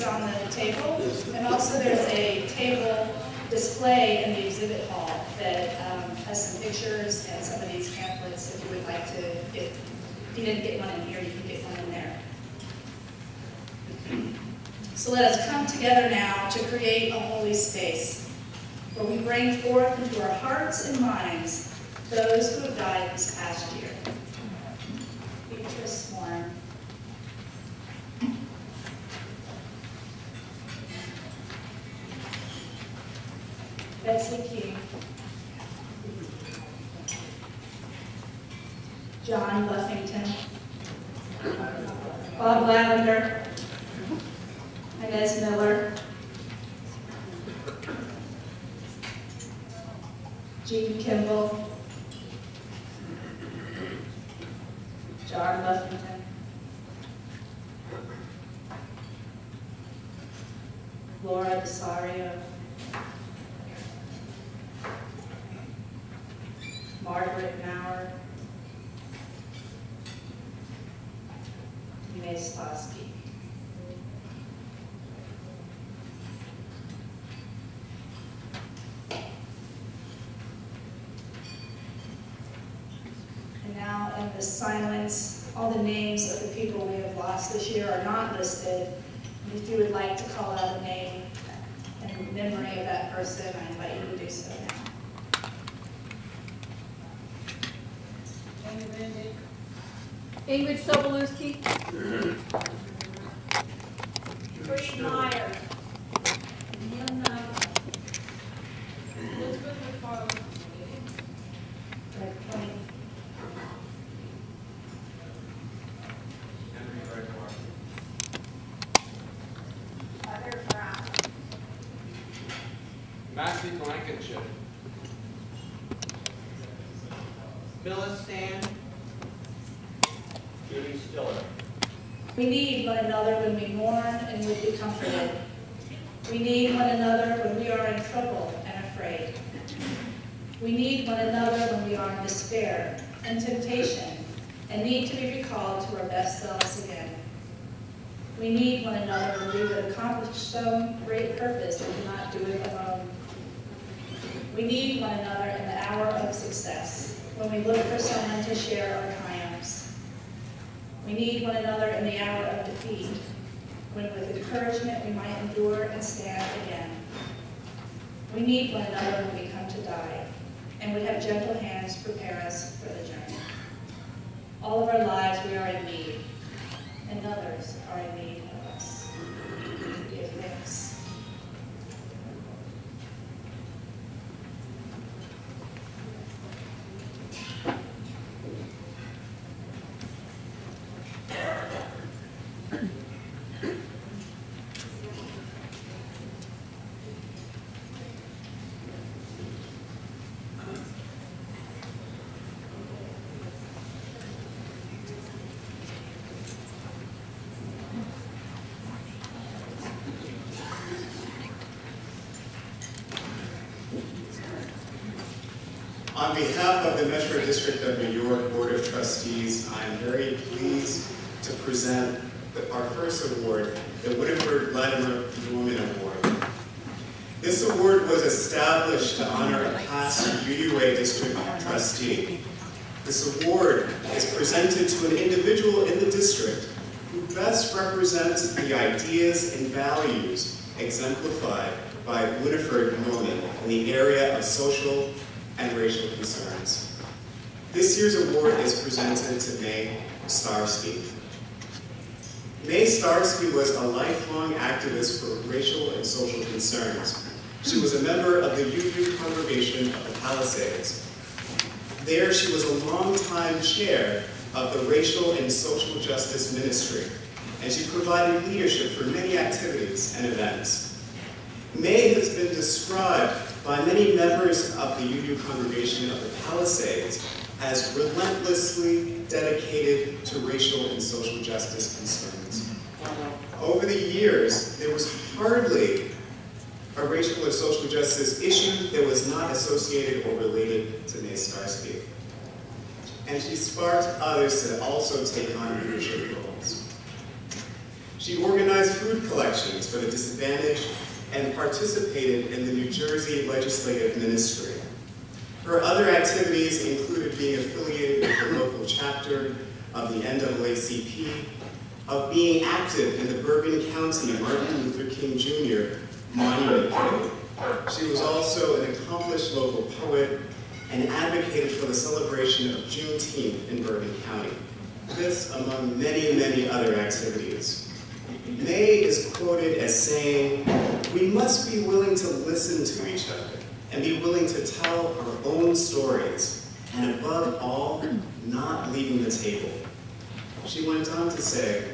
on the table, and also there's a table display in the exhibit hall that has some pictures and some of these pamphlets if you would like to get. If you didn't get one in here, you can get one in there. So let us come together now to create a holy space where we bring forth into our hearts and minds those who have died this past year. Beatrice Warren. Betsy King. John Buffington. Bob Lavender. Inez Miller. Jean Kimball. John Buffington. Laura Desario. Margaret Maurer. May Stosky. And now in the silence, all the names of the people we have lost this year are not listed. And if you would like to call out a name in memory of that person, I invite you to do so now. Ingrid Sobolewski. Free Meyer. Neil Knight. Elizabeth McFarland. Greg Point. Heather Brown. Matthew Blankenship. Phyllis Stan. Judy Stiller. We need one another when we mourn and would be comforted. We need one another when we are in trouble and afraid. We need one another when we are in despair and temptation and need to be recalled to our best selves again. We need one another when we would accomplish some great purpose and cannot do it alone. We need one another in the hour of success, when we look for someone to share our triumphs. We need one another in the hour of defeat, when with encouragement we might endure and stand again. We need one another when we come to die, and would have gentle hands prepare us for the journey. All of our lives we are in need, and others are in need of us. Give thanks. On behalf of the Metro District of New York Board of Trustees, I'm very pleased to present our first award, the Winifred Latimer Woman Award. This award was established to honor a past UUA district trustee. This award is presented to an individual in the district who best represents the ideas and values exemplified by Winifred Woman in the area of social and racial concerns. This year's award is presented to May Starsky. May Starsky was a lifelong activist for racial and social concerns. She was a member of the UU Congregation of the Palisades. There she was a longtime chair of the Racial and Social Justice Ministry, and she provided leadership for many activities and events. May has been described by many members of the UU Congregation of the Palisades as relentlessly dedicated to racial and social justice concerns. Over the years, there was hardly a racial or social justice issue that was not associated or related to May Starsky. And she sparked others to also take on leadership roles. She organized food collections for the disadvantaged and participated in the New Jersey Legislative Ministry. Her other activities included being affiliated with the local chapter of the NAACP, of being active in the Bergen County Martin Luther King Jr. Monument Committee. She was also an accomplished local poet and advocated for the celebration of Juneteenth in Bergen County. This among many, many other activities. May is quoted as saying, "We must be willing to listen to each other and be willing to tell our own stories, and above all, not leaving the table." She went on to say,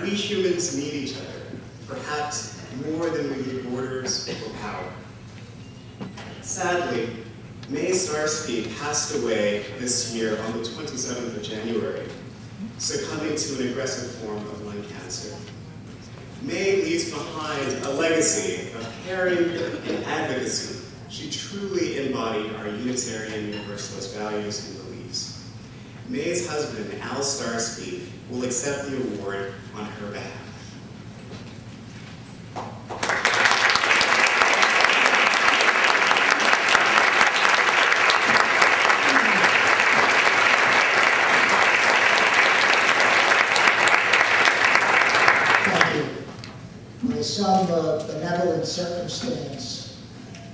"We humans need each other, perhaps more than we need borders or power." Sadly, May Starsky passed away this year on the 27th of January, succumbing to an aggressive form of lung cancer. May leaves behind a legacy of caring and advocacy. She truly embodied our Unitarian Universalist values and beliefs. May's husband, Al Starsky, will accept the award on her behalf. By some benevolent circumstance,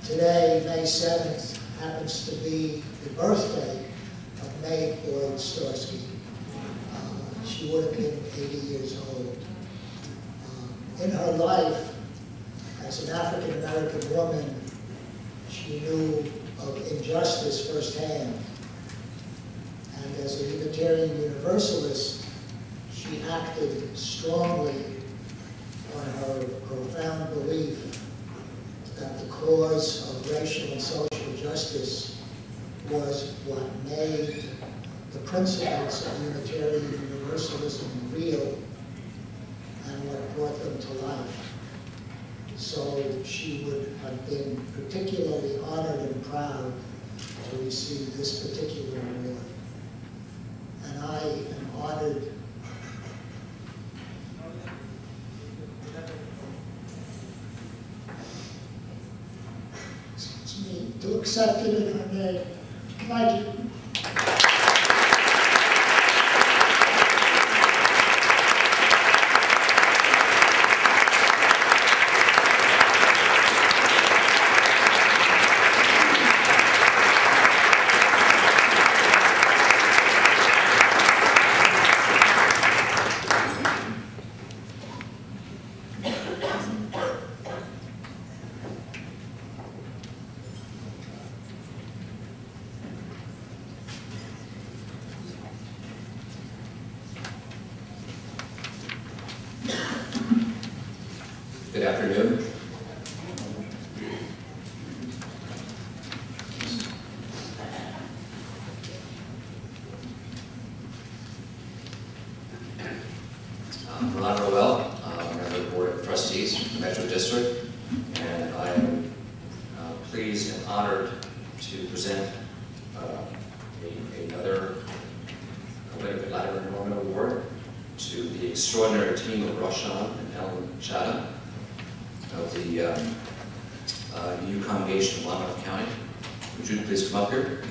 today, May 7th, happens to be the birthday of May Boyd Starsky. She would have been 80 years old. In her life, as an African-American woman, she knew of injustice firsthand. And as a Unitarian Universalist, she acted strongly on her profound belief that the cause of racial and social justice was what made the principles of Unitarian Universalism real and what brought them to life. So she would have been particularly honored and proud to receive this particular award. And I am honored to accept it in her name. Thank you. Good afternoon. I'm Ron Rowell, member of the Board of Trustees for the Metro District, and I am pleased and honored to present another Winifred Latimer Norman Award to the extraordinary team of Roshan and Ellen Chadha of the UU congregation of Monmouth County. Would you please come up here?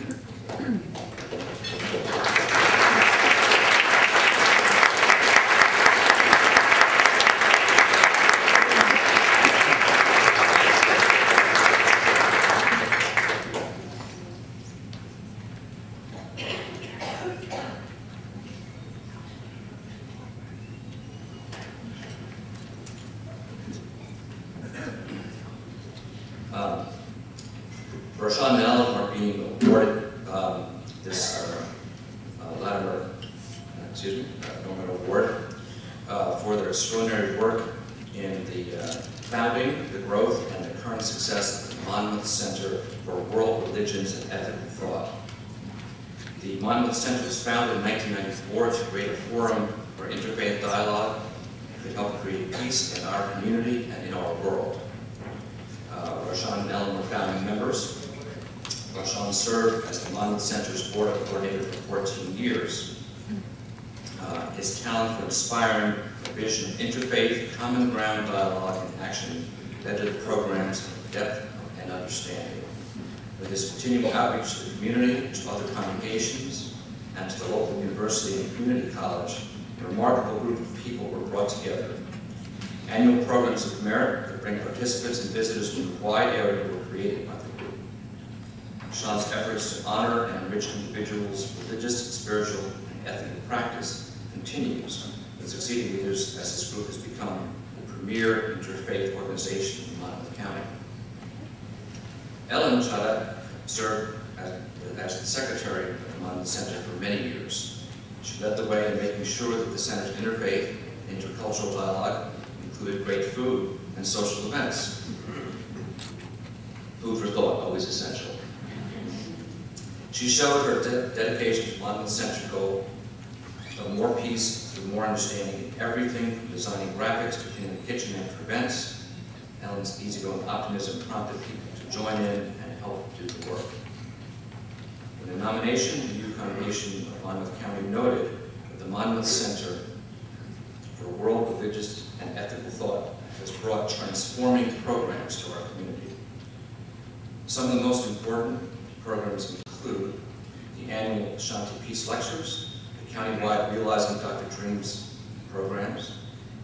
Roshan and Ellen are being awarded this Latimer, Norman Award for their extraordinary work in the founding, the growth, and the current success of the Monmouth Center for World Religions and Ethical Thought. The Monmouth Center was founded in 1994 to create a forum for interfaith dialogue that could help create peace in our community and in our world. Roshan and Ellen were founding members. Roshan served as the Monmouth Center's board coordinator for 14 years. His talent for inspiring vision of interfaith, common ground dialogue and action led to the program's depth and understanding. With this continual outreach to the community, to other congregations, and to the local university and community college, a remarkable group of people were brought together. Annual programs of merit that bring participants and visitors from a wide area were created by the group. Sean's efforts to honor and enrich individuals' religious, spiritual, and ethical practice continues with succeeding leaders as this group has become the premier interfaith organization in Monmouth County. Ellen Chada served as the secretary of the Monmouth Center for many years. She led the way in making sure that the center's interfaith, intercultural dialogue included great food and social events. Food for thought, always essential. She showed her dedication to Monmouth Center goal of more peace through more understanding in everything from designing graphics to cleaning the kitchen after events. Ellen's easygoing optimism prompted people to join in and help do the work. In the nomination, the Youth Congregation of Monmouth County noted that the Monmouth Center for World Religious and Ethical Thought has brought transforming programs to our community. Some of the most important programs include the annual Shanti Peace Lectures, the countywide Realizing Dr. Dreams programs,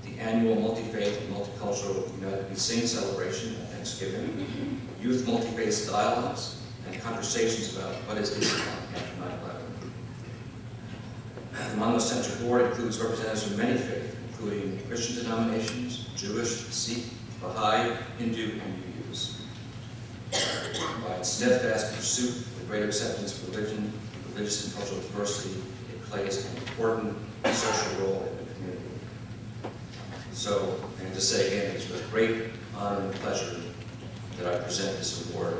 the annual Multi-Faith and Multicultural United We Sing celebration at Thanksgiving, youth multi-faith dialogues, and conversations about what is Islam after 9/11. The Monmouth Center Board includes representatives from many faiths, including Christian denominations, Jewish, Sikh, Baha'i, Hindu, and UUs. By its steadfast pursuit of the greater acceptance of religion, religious and cultural diversity, it plays an important social role in the community. So, and to say again, it's with great honor and pleasure that I present this award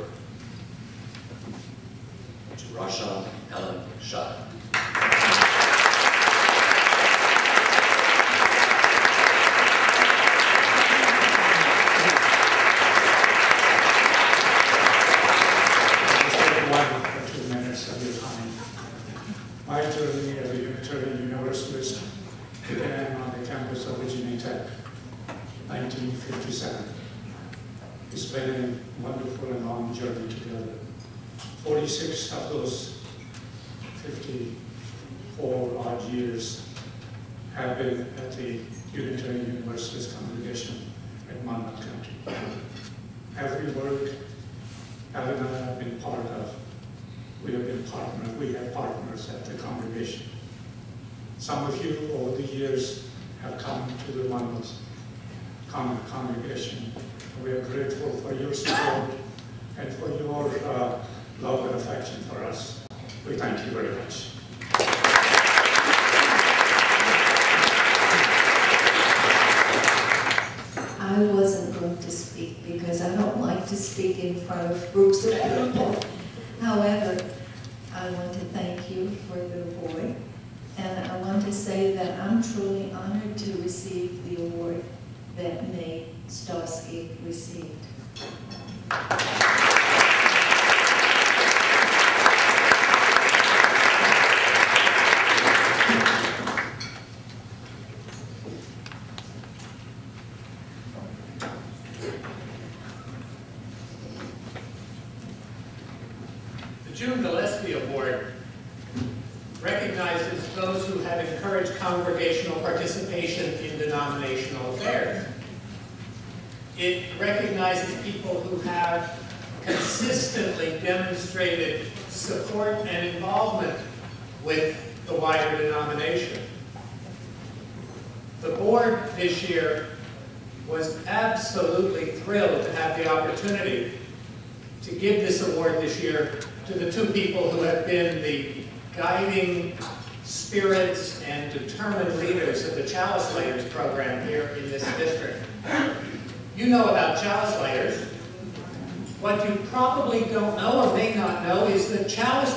to Rashan Ellen Shah. My journey as a Unitarian Universalist began on the campus of Virginia Tech, 1957. It's been a wonderful and long journey together. 46 of those 54 odd years have been at the Unitarian Universalist congregation at Monmouth County. Every work Ellen and I have been part of, we have partners at the congregation. Some of you over the years have come to the Monmouth congregation. We are grateful for your support and for your love and affection for us. We thank you very much. I wasn't going to speak because I don't like to speak in front of groups of people. However, I want to thank you for the award, and I want to say that I'm truly honored to receive the award that May Starsky received. The June Gillespie Award recognizes those who have encouraged congregational participation in denominational affairs. It recognizes people who have consistently demonstrated support and involvement with the wider denomination. The board this year was absolutely thrilled to have the opportunity to give this award this year to the two people who have been the guiding spirits and determined leaders of the Chalice Layers program here in this district. You know about Chalice Layers. What you probably don't know or may not know is that Chalice